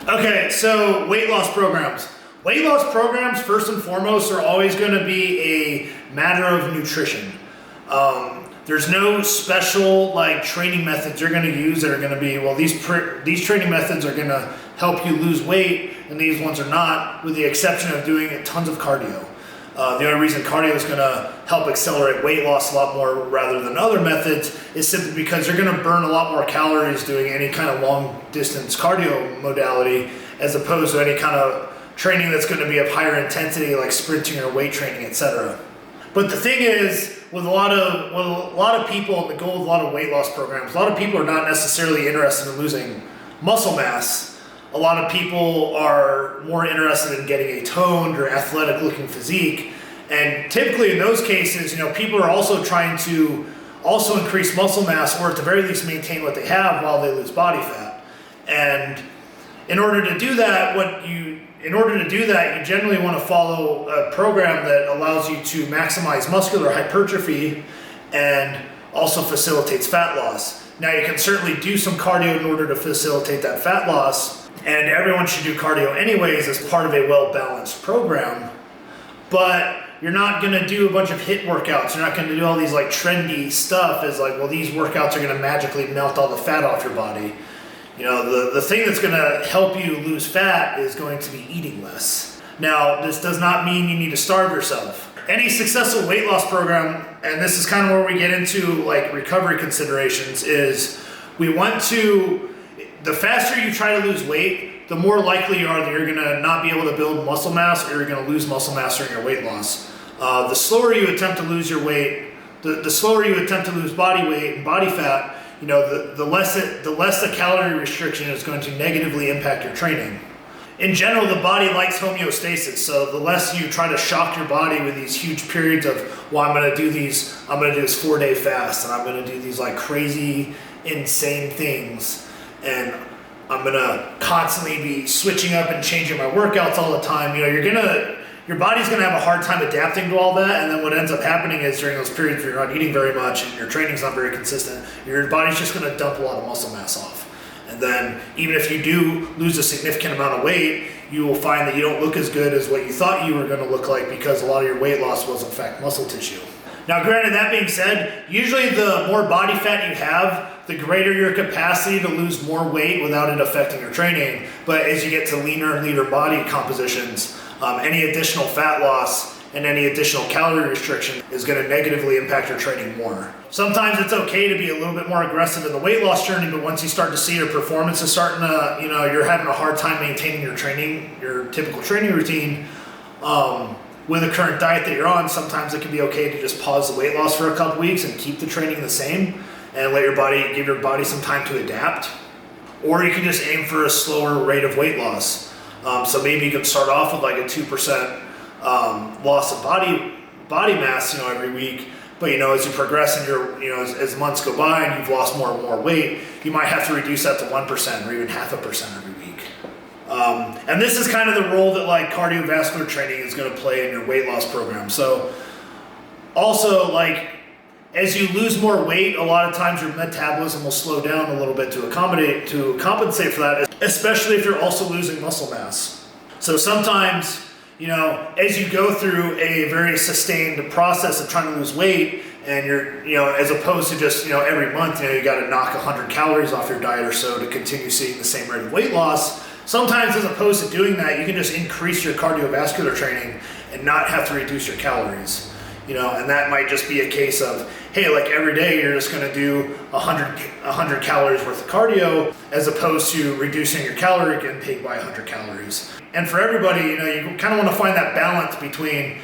Okay, so weight loss programs. Weight loss programs, first and foremost, are always going to be a matter of nutrition. There's no special training methods you're going to use that are going to be, well, these training methods are going to help you lose weight and these ones are not, with the exception of doing tons of cardio. The only reason cardio is going to help accelerate weight loss a lot more rather than other methods is simply because you're going to burn a lot more calories doing any kind of long distance cardio modality as opposed to any kind of training that's going to be of higher intensity like sprinting or weight training, etc. But the thing is, with a lot of people, the goal of a lot of weight loss programs, a lot of people are not necessarily interested in losing muscle mass. A lot of people are more interested in getting a toned or athletic looking physique. And typically in those cases, people are also trying to also increase muscle mass or at the very least maintain what they have while they lose body fat. And in order to do that, you generally want to follow a program that allows you to maximize muscular hypertrophy and also facilitates fat loss. Now you can certainly do some cardio in order to facilitate that fat loss, and everyone should do cardio anyways as part of a well-balanced program, but you're not going to do a bunch of HIIT workouts. You're not going to do all these trendy stuff as these workouts are going to magically melt all the fat off your body. The thing that's going to help you lose fat is going to be eating less. Now, this does not mean you need to starve yourself. Any successful weight loss program, and this is kind of where we get into recovery considerations, is the faster you try to lose weight, the more likely you are that you're going to not be able to build muscle mass or you're going to lose muscle mass during your weight loss. The slower you attempt to lose your weight, the slower you attempt to lose body weight and body fat, the less the calorie restriction is going to negatively impact your training. In general, the body likes homeostasis, so the less you try to shock your body with these huge periods of, well, I'm going to do this 4-day fast, and I'm going to do these crazy, insane things, and I'm going to constantly be switching up and changing my workouts all the time. Your body's going to have a hard time adapting to all that, and then what ends up happening is during those periods where you're not eating very much and your training's not very consistent, your body's just going to dump a lot of muscle mass off. And then even if you do lose a significant amount of weight, you will find that you don't look as good as what you thought you were going to look like because a lot of your weight loss was in fact muscle tissue. Now granted, that being said, usually the more body fat you have, the greater your capacity to lose more weight without it affecting your training. But as you get to leaner and leaner body compositions, any additional fat loss and any additional calorie restriction is going to negatively impact your training more. Sometimes it's okay to be a little bit more aggressive in the weight loss journey, but once you start to see your performance is starting to, you're having a hard time maintaining your training, your typical training routine, with the current diet that you're on, sometimes it can be okay to just pause the weight loss for a couple weeks and keep the training the same and give your body some time to adapt. Or you can just aim for a slower rate of weight loss. So maybe you can start off with a 2% loss of body mass, every week. But as you progress and as months go by and you've lost more and more weight, you might have to reduce that to 1% or even 0.5% every week. And this is kind of the role that cardiovascular training is going to play in your weight loss program. So also as you lose more weight, a lot of times your metabolism will slow down a little bit to compensate for that, especially if you're also losing muscle mass. So sometimes, as you go through a very sustained process of trying to lose weight, and you're, as opposed to just, every month, you got to knock 100 calories off your diet or so to continue seeing the same rate of weight loss. Sometimes, as opposed to doing that, you can just increase your cardiovascular training and not have to reduce your calories. And that might just be a case of, hey, every day you're just going to do 100 calories worth of cardio as opposed to reducing your calorie intake by 100 calories. And for everybody, you kind of want to find that balance between,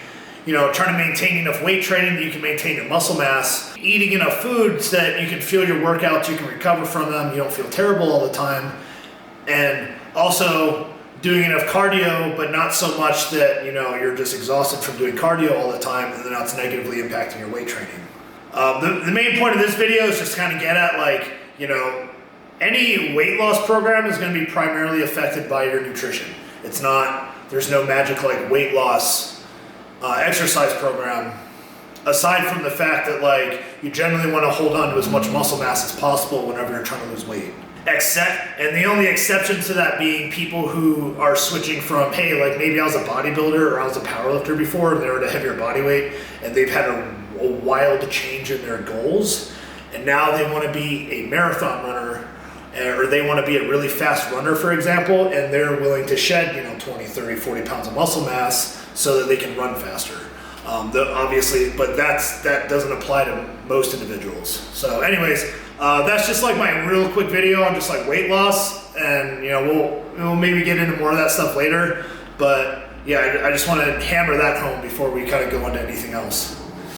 trying to maintain enough weight training that you can maintain your muscle mass, eating enough foods that you can feel your workouts, you can recover from them, you don't feel terrible all the time, and also doing enough cardio, but not so much that, you're just exhausted from doing cardio all the time and then that's negatively impacting your weight training. The main point of this video is just to kind of get at any weight loss program is going to be primarily affected by your nutrition. There's no magic weight loss exercise program, aside from the fact that you generally want to hold on to as much muscle mass as possible whenever you're trying to lose weight. And the only exception to that being people who are switching from, hey, like maybe I was a bodybuilder or I was a powerlifter before and they were at a heavier body weight and they've had a wild change in their goals and now they want to be a marathon runner or they want to be a really fast runner, for example, and they're willing to shed, 20, 30, 40 pounds of muscle mass so that they can run faster. Obviously, but that doesn't apply to most individuals. So anyways, that's just like my real quick video on just like weight loss, and we'll maybe get into more of that stuff later. But yeah, I just want to hammer that home before we kind of go into anything else.